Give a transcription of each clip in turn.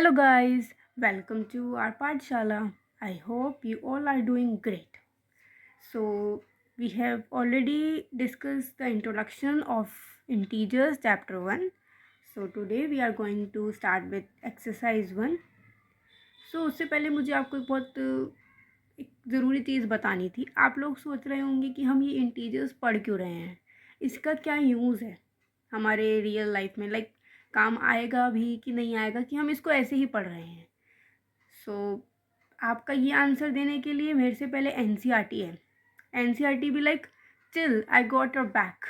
Hello guys, welcome to our Pathshala. I hope you all are doing great. So, we have already discussed the introduction of integers chapter 1. So, today we are going to start with exercise 1. So, उससे पहले मुझे आपको एक ज़रूरी चीज़ बतानी थी. आप लोग सोच रहे होंगे कि हम ये इंटीजर्स पढ़ क्यों रहे हैं, इसका क्या यूज़ है हमारे रियल लाइफ में, लाइक काम आएगा भी कि नहीं आएगा, कि हम इसको ऐसे ही पढ़ रहे हैं. आपका ये आंसर देने के लिए मेरे से पहले एनसीईआरटी है. एनसीईआरटी भी like chill, I got your back,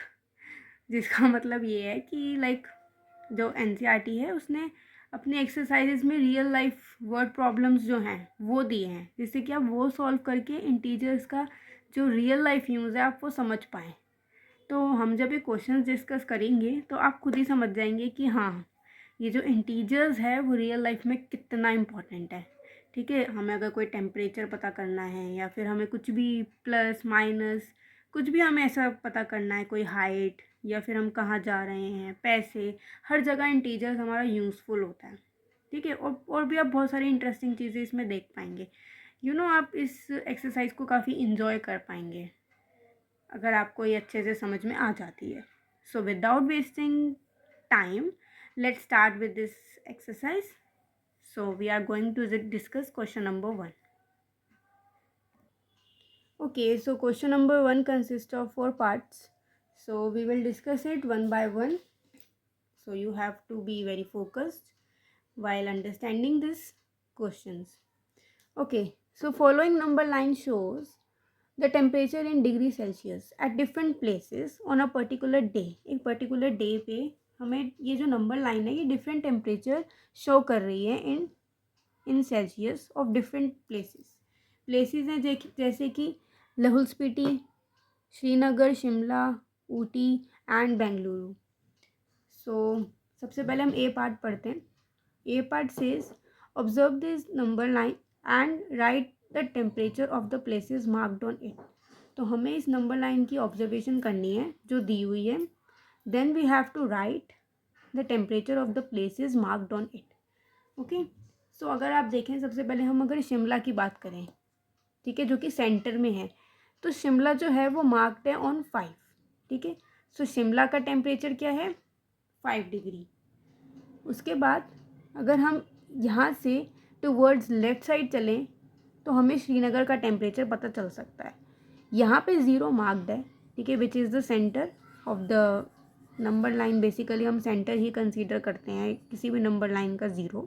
जिसका मतलब ये है कि लाइक जो एनसीईआरटी है उसने अपने एक्सरसाइजेज में रियल लाइफ वर्ड प्रॉब्लम्स जो हैं वो दिए हैं, जिससे कि आप वो सॉल्व करके इंटीजर्स का जो रियल लाइफ यूज़ है आप वो समझ पाएँ. तो हम जब ये क्वेश्चन डिस्कस करेंगे तो आप खुद ही समझ जाएंगे कि हाँ, ये जो इंटीजर्स है वो रियल लाइफ में कितना इम्पॉर्टेंट है. ठीक है, हमें अगर कोई टेम्परेचर पता करना है या फिर हमें कुछ भी प्लस माइनस कुछ भी हमें ऐसा पता करना है, कोई हाइट या फिर हम कहाँ जा रहे हैं, पैसे, हर जगह इंटीजर्स हमारा यूज़फुल होता है. ठीक है, और भी आप बहुत सारी इंटरेस्टिंग चीज़ें इसमें देख पाएंगे. आप इस एक्सरसाइज को काफ़ी इन्जॉय कर पाएंगे अगर आपको ये अच्छे से समझ में आ जाती है. So without wasting time, let's start with this exercise. So we are going to discuss question number 1. Okay, so question number 1 consists of 4 parts. So we will discuss it one by one. So you have to be very focused while understanding these questions. Okay, so following number line shows the temperature in degree Celsius at different places on a particular day. एक particular day पे हमें ये जो number line है ये different temperature show कर रही है in Celsius of different places हैं जैसे कि लाहौल स्पीति, श्रीनगर, शिमला, ऊटी एंड बेंगलुरु. सो सबसे पहले हम ए पार्ट पढ़ते हैं. A part says observe this number line and write the temperature of the places marked on it. तो हमें इस नंबर लाइन की ऑब्जर्वेशन करनी है जो दी हुई है. Then we have to write the temperature of the places marked on it. Okay, so अगर आप देखें, सबसे पहले हम अगर शिमला की बात करें, ठीक है, जो कि सेंटर में है, तो शिमला जो है वो मार्क्ड है ऑन 5. ठीक है, सो शिमला का टेम्परेचर क्या है, 5 डिग्री. उसके बाद अगर हम यहाँ से टुवर्ड्स लेफ़्ट साइड चलें तो हमें श्रीनगर का टेम्परेचर पता चल सकता है. यहाँ पे 0 मार्क्ड है, ठीक है, which is the centre of the number line. Basically हम सेंटर ही कंसीडर करते हैं किसी भी नंबर लाइन का 0.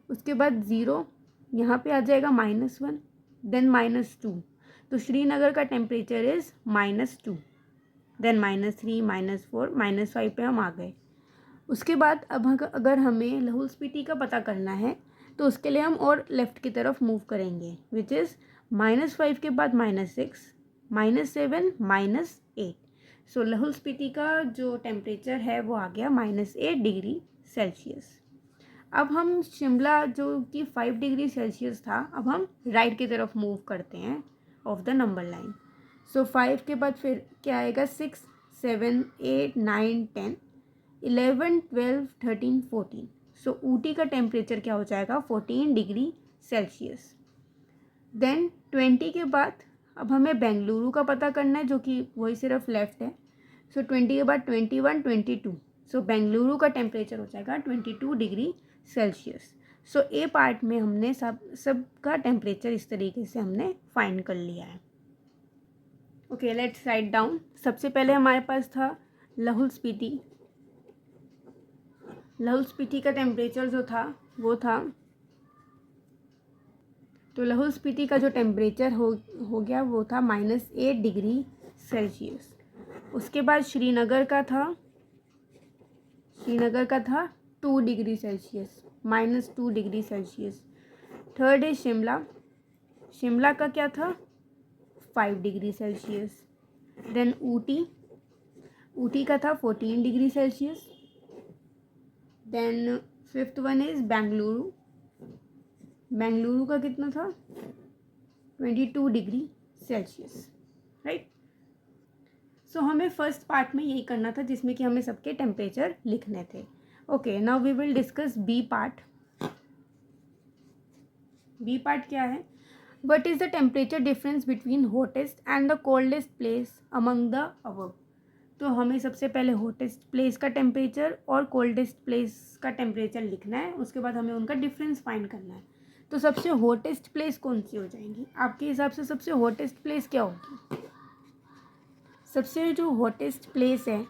उसके बाद 0 यहाँ पे आ जाएगा -1, देन -2. तो श्रीनगर का टेम्परेचर इज़ -2, देन -3, -4, -5 पे हम आ गए. उसके बाद अब अगर हमें लाहौल स्पीति का पता करना है तो उसके लिए हम और लेफ़्ट की तरफ मूव करेंगे, विच इज़ -5 के बाद -6, -7, -8. सो लाहौल स्पीति का जो टेम्परेचर है वो आ गया -8 डिग्री सेल्सियस. अब हम शिमला जो कि 5 डिग्री सेल्सियस था, अब हम राइट की तरफ मूव करते हैं ऑफ द नंबर लाइन. सो 5 के बाद फिर क्या आएगा, 6, 7, 8, 9, 10, 11, 12, 13, 14. सो ऊटी का टेम्परेचर क्या हो जाएगा, 14 डिग्री सेल्सियस. देन 20 के बाद अब हमें बेंगलुरु का पता करना है जो कि वही सिर्फ लेफ्ट है. सो 20 के बाद 21, 22. सो बेंगलुरु का टेम्परेचर हो जाएगा 22 डिग्री सेल्सियस. सो ए पार्ट में हमने सब का टेम्परेचर इस तरीके से हमने फाइंड कर लिया है. Okay, let's write down. सबसे पहले हमारे पास था लाहौल स्पीति. लाहौल स्पीति का टेम्परेचर जो था वो था, तो लाहौल स्पीति का जो टेम्परेचर हो गया वो था -8 डिग्री सेल्सियस. उसके बाद श्रीनगर का था 2 degree Celsius, -2 degree Celsius. Third है शिमला का क्या था, 5 डिग्री सेल्सियस. देन ऊटी का था 14 degree Celsius. Then fifth one is Bengaluru का कितना था, 22 डिग्री सेल्सियस. राइट. सो हमें फर्स्ट पार्ट में यही करना था जिसमें कि हमें सबके टेम्परेचर लिखने थे. Okay, now we will discuss B part. B part क्या है, what is the temperature difference between hottest and the coldest place among the above. तो हमें सबसे पहले हॉटेस्ट प्लेस का टेम्परेचर और कोल्डेस्ट प्लेस का टेम्परेचर लिखना है, उसके बाद हमें उनका डिफरेंस फाइंड करना है। तो सबसे हॉटेस्ट प्लेस कौन सी हो जाएंगी आपके हिसाब से? सबसे हॉटेस्ट प्लेस क्या होगी? सबसे जो हॉटेस्ट प्लेस है,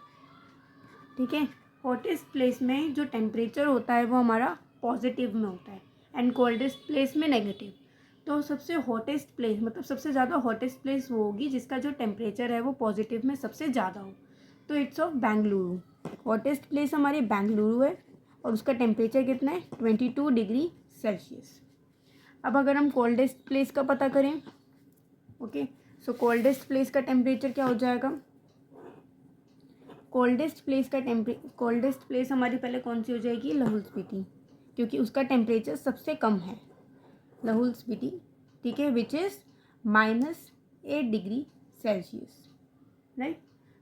ठीक है, हॉटेस्ट प्लेस में जो टेम्परेचर होता है वो हमारा पॉजिटिव में होता है एंड कोल्डेस्ट प्लेस में नेगेटिव। तो सबसे हॉटेस्ट प्लेस मतलब सबसे ज़्यादा हॉटेस्ट प्लेस वो होगी जिसका जो टेम्परेचर है वो पॉजिटिव में सबसे ज़्यादा हो। तो it's of Bengaluru. Hottest place हमारी बेंगलुरु है और उसका टेम्परेचर कितना है? 22 डिग्री सेल्सियस। अब अगर हम कोल्डेस्ट प्लेस का पता करें, ओके, सो कोल्डेस्ट प्लेस का टेम्परेचर क्या हो जाएगा? कोल्डेस्ट प्लेस हमारी पहले कौन सी हो जाएगी? लाहौल स्पीति, क्योंकि उसका टेम्परेचर सबसे कम है, लाहौल स्पीति, ठीक है, which is -8 degree Celsius, right.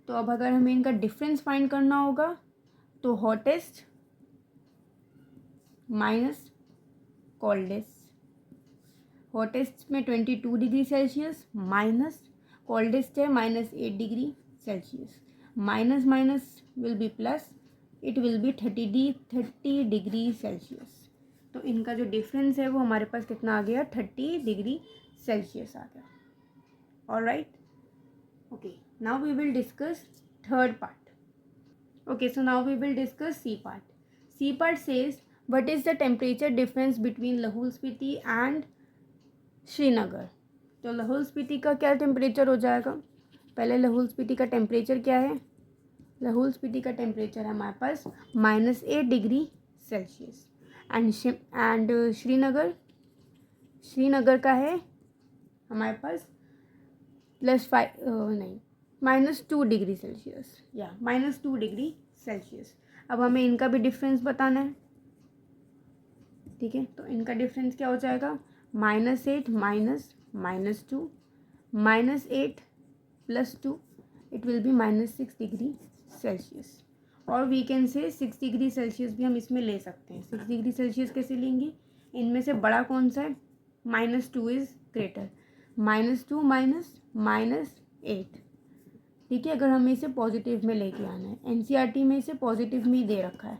तो अब अगर हमें इनका डिफरेंस फाइंड करना होगा तो हॉटेस्ट माइनस कोल्डेस्ट, हॉटेस्ट में 22 डिग्री सेल्सियस माइनस कोल्डेस्ट है -8 degree Celsius, minus minus will be plus, it will be 30 degree Celsius. तो इनका जो डिफरेंस है वो हमारे पास कितना आ गया? 30 डिग्री सेल्सियस आ गया। Alright, okay, now we will discuss third part. Okay, so now we will discuss C part. C part says, what is the temperature difference between Lahul Spiti and Srinagar? तो लाहौल स्पीति का क्या टेम्परेचर हो जाएगा? पहले लाहौल स्पीति का temperature क्या है? लाहौल स्पीति का टेम्परेचर है हमारे पास -8 डिग्री सेल्सियस एंड श्रीनगर का है हमारे पास -2 डिग्री सेल्सियस, या -2 डिग्री सेल्सियस। अब हमें इनका भी डिफरेंस बताना है, ठीक है, तो इनका डिफरेंस क्या हो जाएगा? -8 minus -2 -8 + 2, it will B -6 degree Celsius. और we can say 6 degree Celsius भी हम इसमें ले सकते हैं। 6 डिग्री सेल्सियस कैसे लेंगे? इनमें से बड़ा कौन सा है? -2 इज़ ग्रेटर, -2 -8, ठीक है। अगर हमें इसे पॉजिटिव में लेके आना है, एनसीईआरटी में इसे पॉजिटिव में ही दे रखा है,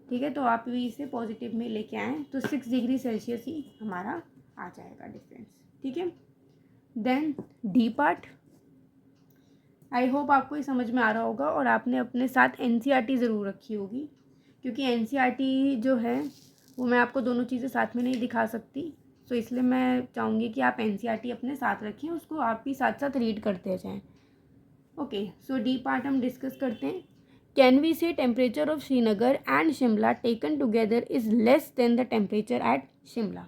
ठीक है, तो आप भी इसे पॉजिटिव में लेके आएँ तो 6 डिग्री सेल्सियस ही हमारा आ जाएगा डिफरेंस, ठीक है। Then D part, I hope आपको ये समझ में आ रहा होगा और आपने अपने साथ एनसीईआरटी ज़रूर रखी होगी, क्योंकि एनसीईआरटी जो है वो मैं आपको दोनों चीज़ें साथ में नहीं दिखा सकती, तो इसलिए मैं चाहूँगी कि आप एनसीईआरटी अपने साथ रखें, उसको आप भी साथ साथ रीड करते जाएँ। ओके, सो डी पार्ट हम डिस्कस करते हैं। कैन वी से temperature of Srinagar and Shimla taken together is less than the temperature at Shimla?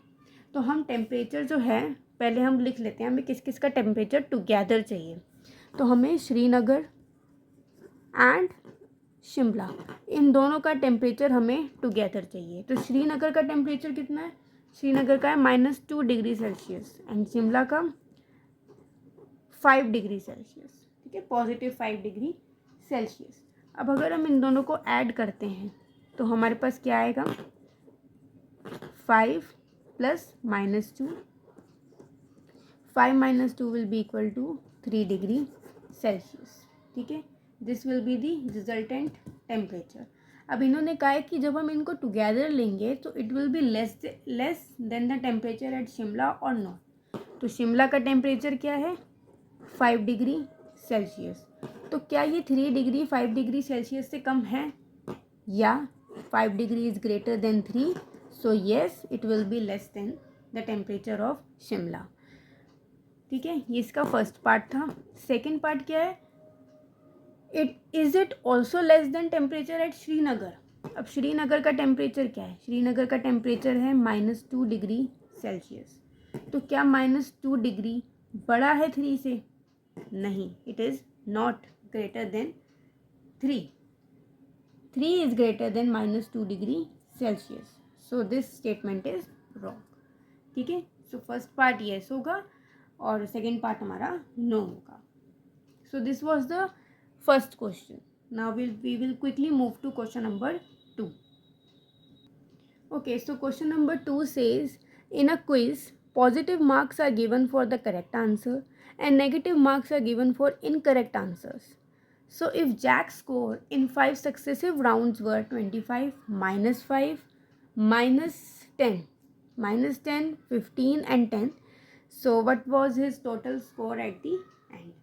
तो हम टेम्परेचर जो है पहले हम लिख लेते हैं, हमें किस किस का टेम्परेचर टुगेदर चाहिए। तो हमें श्रीनगर एंड शिमला, इन दोनों का टेम्परेचर हमें टुगेदर चाहिए। तो श्रीनगर का टेम्परेचर कितना है? श्रीनगर का है -2 डिग्री सेल्सियस एंड शिमला का 5 डिग्री सेल्सियस, ठीक है, +5 डिग्री सेल्सियस। अब अगर हम इन दोनों को ऐड करते हैं तो हमारे पास क्या आएगा? 5 + -2, 5 - 2 will be equal to 3 degree Celsius, ठीक है। This will be the resultant temperature. अब इन्होंने कहा है कि जब हम इनको टुगेदर लेंगे तो it will be less than the temperature at Shimla और नॉट। तो शिमला का टेम्परेचर क्या है? 5 डिग्री सेल्सियस। तो क्या ये 3 डिग्री 5 डिग्री सेल्सियस से कम है? या 5 degree is greater than 3, so yes it will be less than the temperature of Shimla, ठीक है। ये इसका फर्स्ट पार्ट था। सेकेंड पार्ट क्या है? It also less than temperature at Srinagar. अब श्रीनगर का टेम्परेचर क्या है? श्रीनगर का टेम्परेचर है -2 डिग्री सेल्सियस। तो क्या -2 डिग्री बड़ा है 3 से? नहीं, it is not greater than 3 is greater than -2 degree Celsius, so this statement is wrong, ठीक है। सो फर्स्ट पार्ट येस होगा और सेकेंड पार्ट हमारा नो होगा। So this was the first question. Now we will quickly move to question number 2. Okay, so question number 2 says, in a quiz Positive marks are given for the correct answer and negative marks are given for incorrect answers. So if Jack's score in 5 successive rounds were 25, -5, -10, -10, 15 and 10, so what was his total score at the end?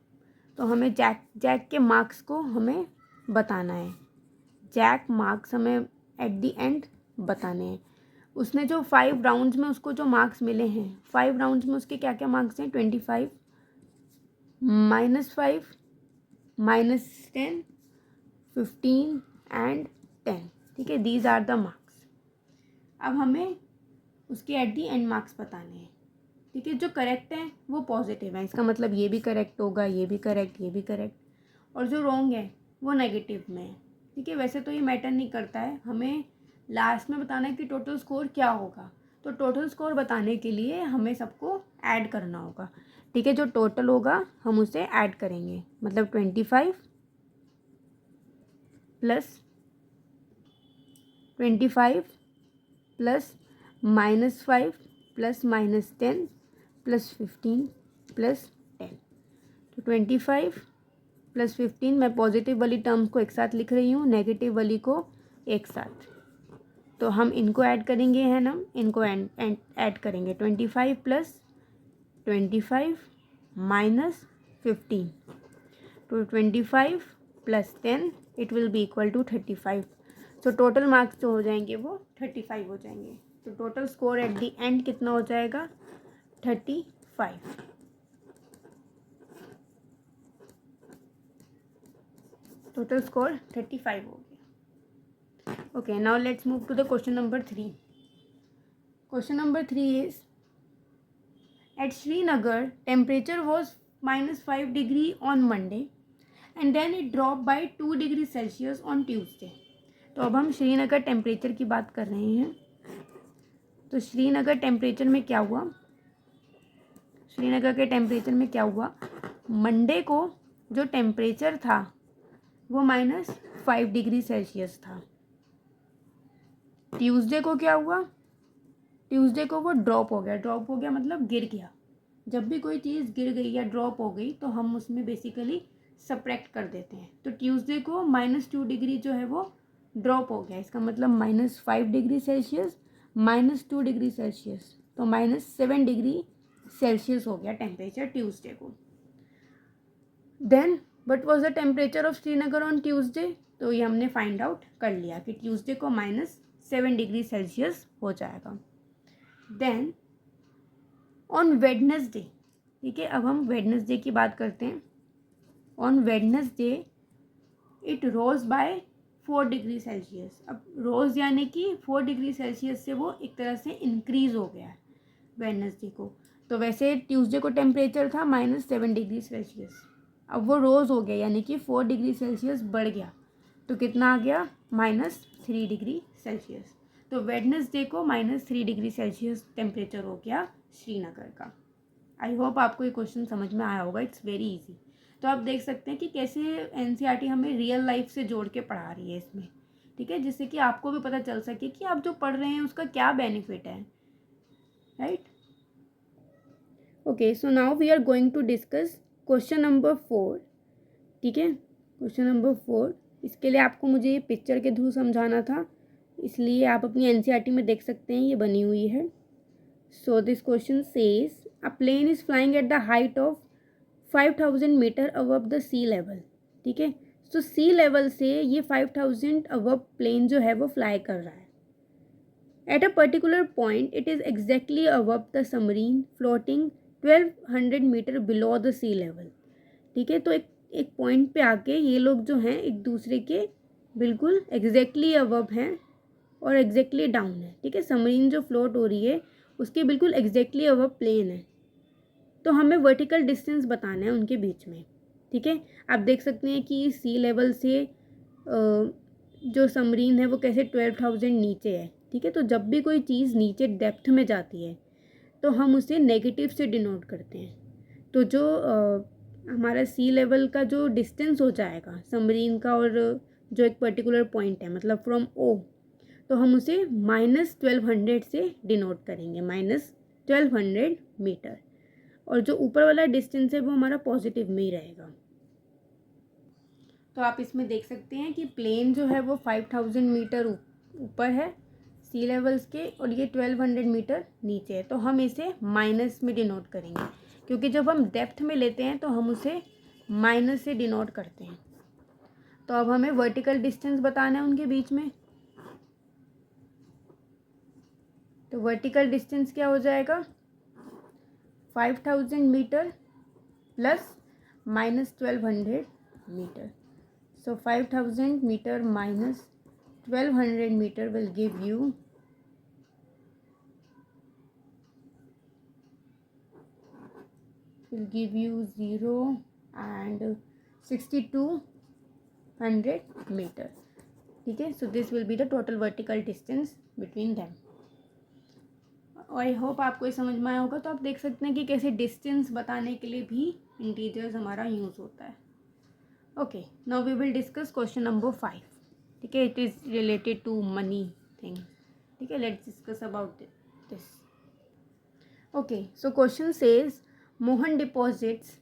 तो हमें Jack के marks को हमें बताना है. Jack marks हमें eight the and बताने हैं. उसने जो 5 राउंड्स में उसको जो मार्क्स मिले हैं, 5 राउंड्स में उसके क्या क्या मार्क्स हैं? 25, -5, -10, 15 एंड 10. ठीक है, दीज आर द मार्क्स. अब हमें उसके एट दी एंड मार्क्स बताने हैं. ठीक है, जो करेक्ट है वो पॉजिटिव है, इसका मतलब ये भी करेक्ट होगा, ये भी करेक्ट, ये भी करेक्ट. और जो रॉन्ग है वो नेगेटिव में है. ठीक है, वैसे तो ये मैटर नहीं करता है, हमें लास्ट में बताना है कि टोटल स्कोर क्या होगा. तो टोटल स्कोर बताने के लिए हमें सबको ऐड करना होगा. ठीक है, जो टोटल होगा हम उसे ऐड करेंगे. मतलब 25 प्लस -5 प्लस -10 प्लस 15 प्लस 10. तो 25 प्लस 15, मैं पॉजिटिव वाली टर्म्स को एक साथ लिख रही हूँ, नेगेटिव वाली को एक साथ. तो हम इनको ऐड करेंगे, है ना, इनको ऐड करेंगे. 25 प्लस 25 माइनस 15. तो 25 plus 10 it will be equal to 35. तो टोटल मार्क्स जो हो जाएंगे वो 35 हो जाएंगे. तो total score at the end कितना हो जाएगा? 35. टोटल स्कोर 35 हो गया. Okay, now let's move to the question number 3. Question number 3 is at Srinagar temperature was -5 degree on Monday and then it dropped by 2 degrees Celsius on Tuesday. तो अब हम Srinagar temperature की बात कर रहे हैं. तो श्रीनगर टेम्परेचर में क्या हुआ? श्रीनगर के टेम्परेचर में क्या हुआ? मंडे को जो टेम्परेचर था वो -5 डिग्री सेल्सियस था. ट्यूसडे को क्या हुआ? ट्यूसडे को वो ड्रॉप हो गया. ड्रॉप हो गया मतलब गिर गया. जब भी कोई चीज़ गिर गई या ड्रॉप हो गई तो हम उसमें बेसिकली सब्ट्रैक्ट कर देते हैं. तो ट्यूसडे को -2 डिग्री जो है वो ड्रॉप हो गया. इसका मतलब -5 डिग्री सेल्सियस -2 डिग्री सेल्सियस, तो -7 डिग्री सेल्सियस हो गया टेम्परेचर ट्यूसडे को. Then what was the temperature of Srinagar on Tuesday? तो ये हमने फाइंड आउट कर लिया कि ट्यूसडे को -7 डिग्री सेल्सियस हो जाएगा. देन ऑन वेडनेसडे, ठीक है, अब हम वेडनेसडे की बात करते हैं. On Wednesday it rose by 4 degree Celsius. अब रोज यानी कि 4 डिग्री सेल्सियस से वो एक तरह से इंक्रीज हो गया है वेडनेसडे को. तो वैसे ट्यूसडे को टेम्परेचर था -7 डिग्री सेल्सियस, अब वो रोज हो गया यानी कि 4 डिग्री सेल्सियस बढ़ गया. तो कितना आ गया? -3 डिग्री सेल्सियस. तो वेडनेसडे को -3 डिग्री सेल्सियस टेम्परेचर हो गया श्रीनगर का. आई होप आपको ये क्वेश्चन समझ में आया होगा. It's very easy. तो आप देख सकते हैं कि कैसे एनसीईआरटी हमें रियल लाइफ से जोड़ के पढ़ा रही है इसमें. ठीक है, जिससे कि आपको भी पता चल सके कि आप जो पढ़ रहे हैं उसका क्या बेनिफिट है. Right. Okay, so now we are going to discuss question number 4. ठीक है, क्वेश्चन नंबर 4. इसके लिए आपको मुझे ये पिक्चर के थ्रू समझाना था, इसलिए आप अपनी एनसीईआरटी में देख सकते हैं, ये बनी हुई है. So this question says a plane is flying at the height of 5000 metre above the sea level. ठीक है, तो सी लेवल से ये 5000 अबव प्लेन जो है वो फ्लाई कर रहा है. At a particular point it is exactly above the submarine floating 1200 metre below the sea level. ठीक है, तो एक पॉइंट पे आके ये लोग जो हैं एक दूसरे के बिल्कुल एग्जैक्टली अबव हैं और एग्जैक्टली डाउन है. ठीक है, सबमरीन जो फ्लोट हो रही है उसके बिल्कुल एग्जैक्टली अबव प्लेन है. तो हमें वर्टिकल डिस्टेंस बताना है उनके बीच में. ठीक है, आप देख सकते हैं कि सी लेवल से जो सबमरीन है वो कैसे 12,000 नीचे है. ठीक है, तो जब भी कोई चीज़ नीचे डेप्थ में जाती है तो हम उसे नेगेटिव से डिनोट करते हैं. तो जो हमारा सी लेवल का जो डिस्टेंस हो जाएगा सबमरीन का और जो एक पर्टिकुलर पॉइंट है मतलब फ्रॉम ओ, तो हम उसे -1200 से डिनोट करेंगे. 1200 मीटर, और जो ऊपर वाला डिस्टेंस है वो हमारा पॉजिटिव में ही रहेगा। तो आप इसमें देख सकते हैं कि प्लेन जो है वो 5000 मीटर ऊपर है सी लेवल्स के, और ये 1200 मीटर नीचे है। तो हम इसे माइनस में डिनोट करेंगे, क्योंकि जब हम डेप्थ में लेते हैं तो हम उसे माइनस से डिनोट करते हैं। तो अब हमें वर्टिकल डिस्टेंस बताना है उनके बीच में। तो वर्टिकल डिस्टेंस क्या हो जाएगा, 5000 metre plus minus 1200 metre. So 5000 meter minus 1200 meter will give you 0 and 6200 meter. ठीक है, so this will be the total vertical distance between them. I hope आपको ये समझ में आया होगा। तो आप देख सकते हैं कि कैसे डिस्टेंस बताने के लिए भी इंटीजर्स हमारा यूज़ होता है। Okay, now we will discuss question number 5। ठीक है, it is related to money thing. ठीक है, let's discuss about this. Okay, so question says Mohan deposits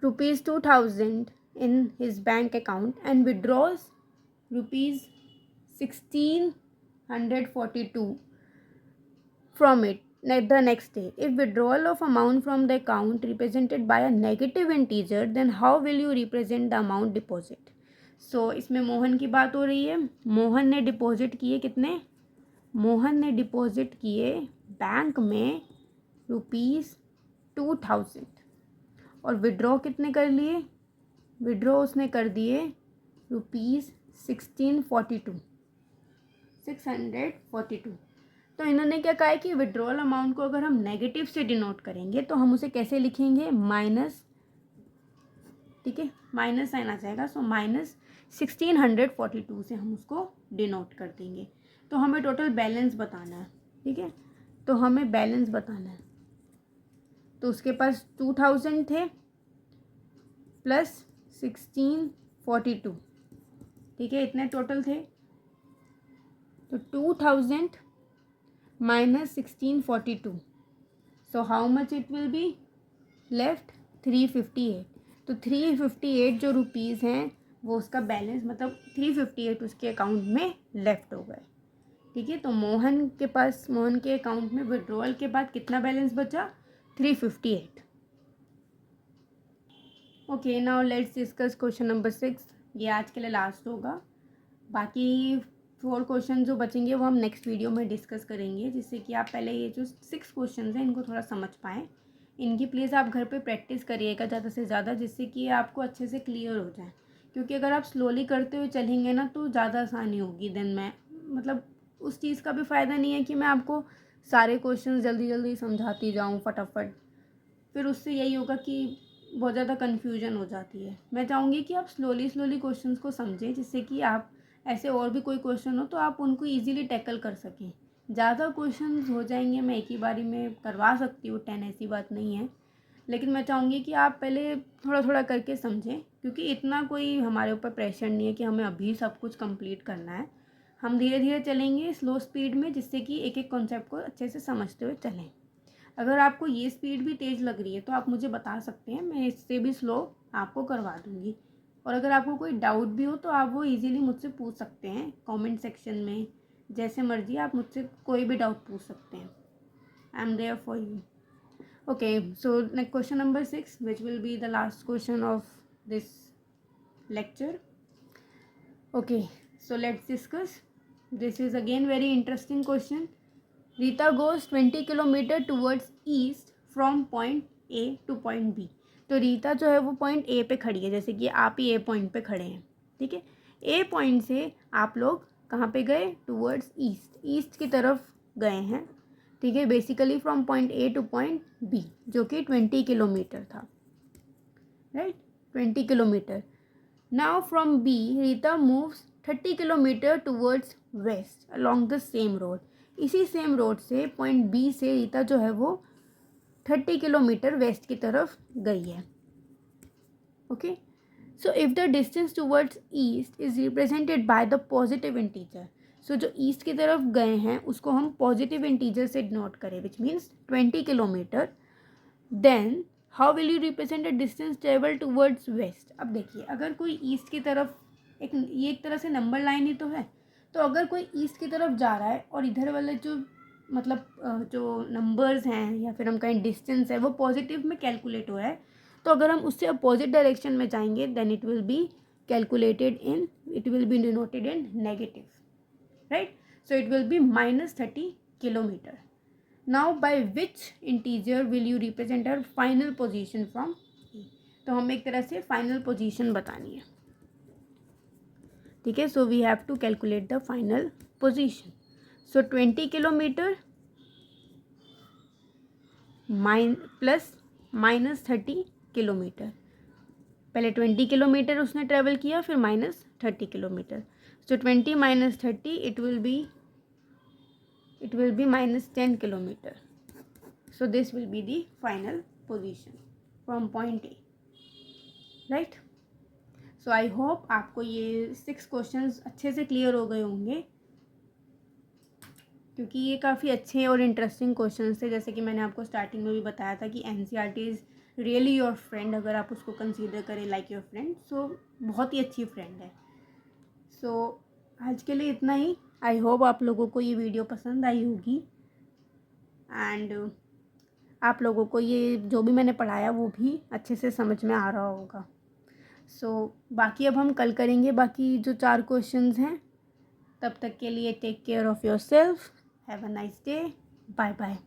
₹2000 in his bank account and withdraws ₹1642 from it the next day. If withdrawal of amount from the account represented by a negative integer, then how will you represent the amount deposit? So इसमें मोहन की बात हो रही है। मोहन ने deposit किए कितने, मोहन ने डिपॉजिट किए बैंक में ₹2000 और विड्रॉ कितने कर लिए, विड्रॉ उसने कर दिए ₹642। तो इन्होंने क्या कहा है कि विड्रॉल अमाउंट को अगर हम नेगेटिव से डिनोट करेंगे तो हम उसे कैसे लिखेंगे, माइनस। ठीक है, माइनस साइन आ जाएगा। सो माइनस 1642 से हम उसको डिनोट कर देंगे। तो हमें टोटल बैलेंस बताना है। ठीक है, तो हमें बैलेंस बताना है। तो उसके पास 2000 थे प्लस 1642। ठीक है, इतने टोटल थे। तो 2000 minus 1642, so how much it will be left, 358। तो 358 जो रुपीज़ हैं वो उसका बैलेंस, मतलब 358 उसके अकाउंट में लेफ्ट हो गए। ठीक है, तो मोहन के पास, मोहन के अकाउंट में विड्रॉल के बाद कितना बैलेंस बचा, 358। Okay, now let's discuss question number 6। ये आज के लिए लास्ट होगा। बाकी 4 क्वेश्चन जो बचेंगे वो हम नेक्स्ट वीडियो में डिस्कस करेंगे, जिससे कि आप पहले ये जो 6 क्वेश्चन हैं इनको थोड़ा समझ पाएँ। इनकी प्लीज़ आप घर पे प्रैक्टिस करिएगा ज़्यादा से ज़्यादा, जिससे कि आपको अच्छे से क्लियर हो जाए। क्योंकि अगर आप स्लोली करते हुए चलेंगे ना तो ज़्यादा आसानी होगी। देन मैं मतलब उस चीज़ का भी फ़ायदा नहीं है कि मैं आपको सारे क्वेश्चन जल्दी जल्दी समझाती जाऊँ फटाफट, फिर उससे यही होगा कि बहुत ज़्यादा कन्फ्यूजन हो जाती है। मैं चाहूँगी कि आप स्लोली क्वेश्चंस को समझें, जिससे कि आप ऐसे और भी कोई क्वेश्चन हो तो आप उनको इजीली टैकल कर सकें। ज़्यादा क्वेश्चंस हो जाएंगे, मैं एक ही बारी में करवा सकती हूँ 10, ऐसी बात नहीं है। लेकिन मैं चाहूँगी कि आप पहले थोड़ा थोड़ा करके समझें, क्योंकि इतना कोई हमारे ऊपर प्रेशर नहीं है कि हमें अभी सब कुछ कंप्लीट करना है। हम धीरे धीरे चलेंगे स्लो स्पीड में, जिससे कि एक एक कॉन्सेप्ट को अच्छे से समझते हुए चलें। अगर आपको ये स्पीड भी तेज़ लग रही है तो आप मुझे बता सकते हैं, मैं इससे भी स्लो आपको करवा दूँगी। और अगर आपको कोई डाउट भी हो तो आप वो इजीली मुझसे पूछ सकते हैं कमेंट सेक्शन में, जैसे मर्जी आप मुझसे कोई भी डाउट पूछ सकते हैं। I am there for you. Okay, so next question number 6 which will be the last question of this lecture. Okay, so let's discuss. This is again very interesting question. Rita goes 20 kilometre towards east from point A to point B. तो रीता जो है वो point A पे खड़ी है, जैसे कि आप ही ए पॉइंट पे खड़े हैं। ठीक है, ए पॉइंट से आप लोग कहाँ पे गए, टूवर्ड्स ईस्ट, ईस्ट की तरफ गए हैं। ठीक है, basically from point A to point B, जो कि 20 किलोमीटर था, right, 20 kilometre. Now from B Rita moves 30 kilometre towards west along the same road. इसी सेम रोड से पॉइंट बी से रीता जो है वो 30 किलोमीटर वेस्ट की तरफ गई है। Okay, so if the distance towards east is represented by the positive integer, so जो ईस्ट की तरफ गए हैं उसको हम पॉजिटिव इंटीजर से डिनोट करें, which means 20 kilometre, then how will you represent the distance travel towards west. अब देखिए, अगर कोई ईस्ट की तरफ, ये एक तरह से नंबर लाइन ही तो है, तो अगर कोई ईस्ट की तरफ जा रहा है और इधर वाले जो मतलब जो नंबर्स हैं या फिर हम कहें डिस्टेंस है वो पॉजिटिव में कैलकुलेट हुआ है, तो अगर हम उससे अपोजिट डायरेक्शन में जाएंगे then it will be calculated in, it will be denoted in negative, right. So it will be -30 kilometre. Now by which integer will you represent our final position from A. तो हमें एक तरह से final position बतानी है, ठीक है। So we have to calculate the final position. So 20 kilometre plus -30 kilometre, पहले 20 किलोमीटर उसने ट्रेवल किया, फिर -30 kilometre. So 20 - 30 it will be -10 kilometre. So this will be the final position from point A, right? So I hope आपको ये 6 questions अच्छे से clear हो गए होंगे, क्योंकि ये काफ़ी अच्छे और इंटरेस्टिंग क्वेश्चंस थे। जैसे कि मैंने आपको स्टार्टिंग में भी बताया था कि NCERT is really your friend, अगर आप उसको कंसीडर करें लाइक योर फ्रेंड, सो बहुत ही अच्छी फ्रेंड है। सो आज के लिए इतना ही। आई होप आप लोगों को ये वीडियो पसंद आई होगी एंड आप लोगों को ये जो भी मैंने पढ़ाया वो भी अच्छे से समझ में आ रहा होगा। सो बाकी अब हम कल करेंगे बाकी जो 4 क्वेश्चंस हैं। तब तक के लिए take care of yourself, have a nice day, bye bye.